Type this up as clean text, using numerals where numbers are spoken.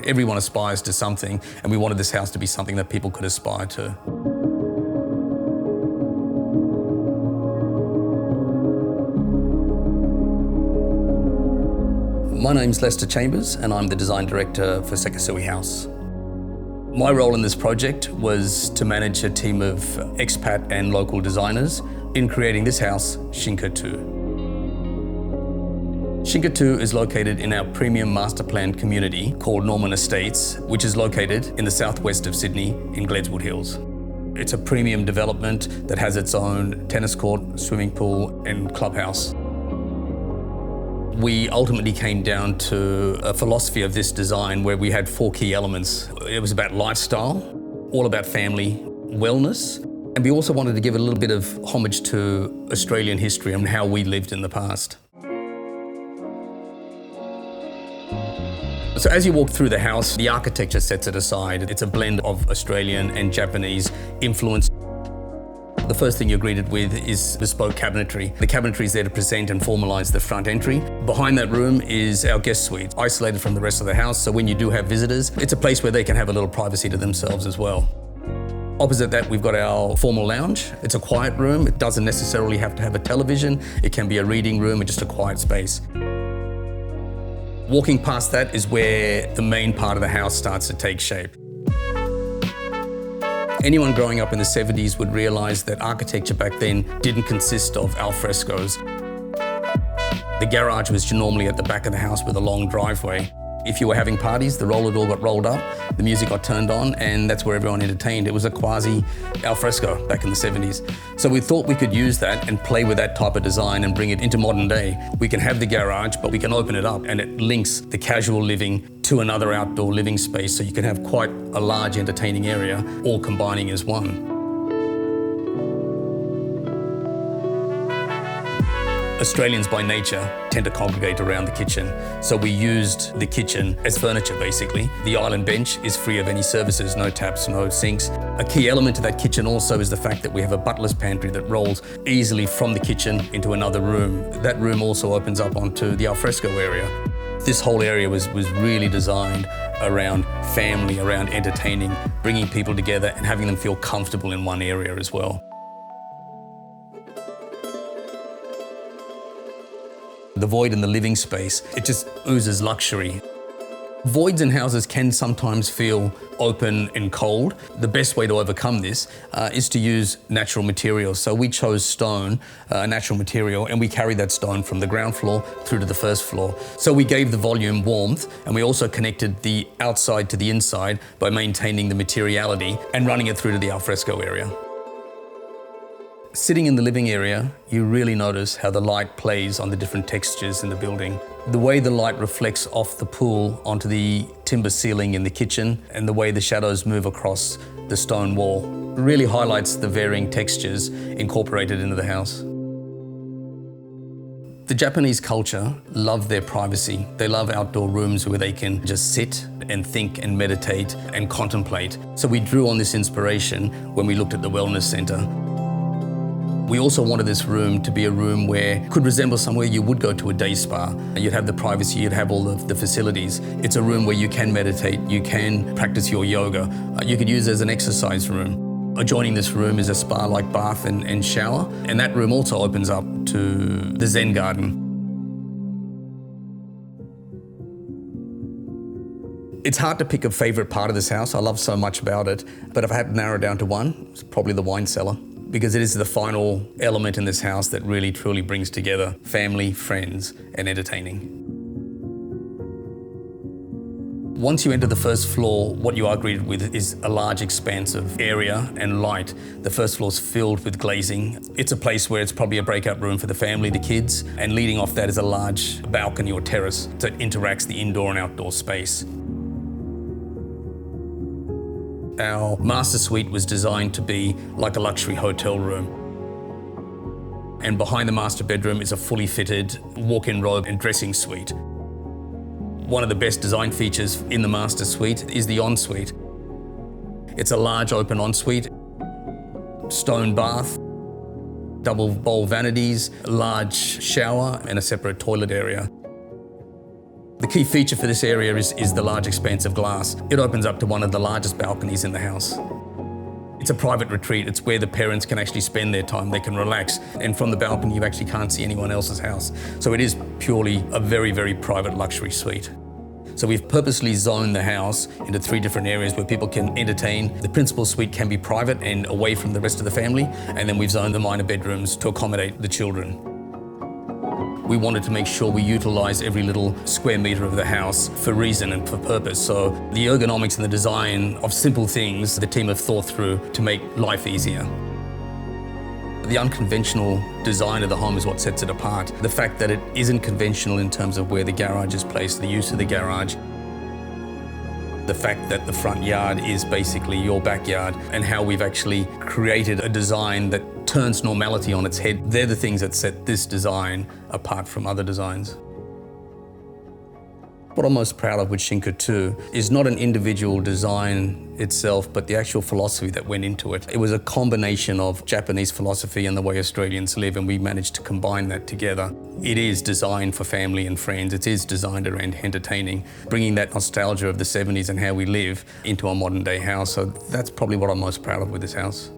Everyone aspires to something, and we wanted this house to be something that people could aspire to. My name's Lester Chambers, and I'm the design director for Sekisui House. My role in this project was to manage a team of expat and local designers in creating this house, SHINKA II. SHINKA II is located in our premium master planned community called Norman Estates, which is located in the southwest of Sydney in Gledswood Hills. It's a premium development that has its own tennis court, swimming pool, and clubhouse. We ultimately came down to a philosophy of this design where we had 4 key elements. It was about lifestyle, all about family, wellness, and we also wanted to give a little bit of homage to Australian history and how we lived in the past. So as you walk through the house, the architecture sets it aside. It's a blend of Australian and Japanese influence. The first thing you're greeted with is bespoke cabinetry. The cabinetry is there to present and formalise the front entry. Behind that room is our guest suite, isolated from the rest of the house, so when you do have visitors, it's a place where they can have a little privacy to themselves as well. Opposite that, we've got our formal lounge. It's a quiet room. It doesn't necessarily have to have a television. It can be a reading room or just a quiet space. Walking past that is where the main part of the house starts to take shape. Anyone growing up in the 70s would realise that architecture back then didn't consist of al frescoes. The garage was normally at the back of the house with a long driveway. If you were having parties, the roller door got rolled up, the music got turned on, and that's where everyone entertained. It was a quasi al fresco back in the 70s. So we thought we could use that and play with that type of design and bring it into modern day. We can have the garage, but we can open it up, and it links the casual living to another outdoor living space, so you can have quite a large entertaining area, all combining as one. Australians by nature tend to congregate around the kitchen, so we used the kitchen as furniture basically. The island bench is free of any services, no taps, no sinks. A key element to that kitchen also is the fact that we have a butler's pantry that rolls easily from the kitchen into another room. That room also opens up onto the alfresco area. This whole area was really designed around family, around entertaining, bringing people together and having them feel comfortable in one area as well. The void in the living space, it just oozes luxury. Voids in houses can sometimes feel open and cold. The best way to overcome this is to use natural materials. So we chose stone, a natural material, and we carried that stone from the ground floor through to the first floor. So we gave the volume warmth, and we also connected the outside to the inside by maintaining the materiality and running it through to the alfresco area. Sitting in the living area, you really notice how the light plays on the different textures in the building. The way the light reflects off the pool onto the timber ceiling in the kitchen and the way the shadows move across the stone wall really highlights the varying textures incorporated into the house. The Japanese culture love their privacy. They love outdoor rooms where they can just sit and think and meditate and contemplate. So we drew on this inspiration when we looked at the wellness centre. We also wanted this room to be a room where it could resemble somewhere you would go to a day spa. You'd have the privacy, you'd have all of the facilities. It's a room where you can meditate, you can practice your yoga. You could use it as an exercise room. Adjoining this room is a spa-like bath and shower, and that room also opens up to the Zen garden. It's hard to pick a favourite part of this house. I love so much about it, but if I had to narrow it down to one, it's probably the wine cellar, because it is the final element in this house that really truly brings together family, friends, and entertaining. Once you enter the first floor, what you are greeted with is a large expanse of area and light. The first floor is filled with glazing. It's a place where it's probably a breakout room for the family, the kids, and leading off that is a large balcony or terrace that interacts the indoor and outdoor space. Our master suite was designed to be like a luxury hotel room. And behind the master bedroom is a fully fitted walk-in robe and dressing suite. One of the best design features in the master suite is the ensuite. It's a large open ensuite, stone bath, double bowl vanities, large shower and a separate toilet area. The key feature for this area is the large expanse of glass. It opens up to one of the largest balconies in the house. It's a private retreat. It's where the parents can actually spend their time. They can relax. And from the balcony, you actually can't see anyone else's house. So it is purely a very, very private luxury suite. So we've purposely zoned the house into 3 different areas where people can entertain. The principal suite can be private and away from the rest of the family. And then we've zoned the minor bedrooms to accommodate the children. We wanted to make sure we utilize every little square meter of the house for reason and for purpose. So the ergonomics and the design of simple things the team have thought through to make life easier. The unconventional design of the home is what sets it apart. The fact that it isn't conventional in terms of where the garage is placed, the use of the garage. The fact that the front yard is basically your backyard, and how we've actually created a design that turns normality on its head. They're the things that set this design apart from other designs. What I'm most proud of with SHINKA II is not an individual design itself, but the actual philosophy that went into it. It was a combination of Japanese philosophy and the way Australians live, and we managed to combine that together. It is designed for family and friends. It is designed around entertaining, bringing that nostalgia of the 70s and how we live into a modern day house. So that's probably what I'm most proud of with this house.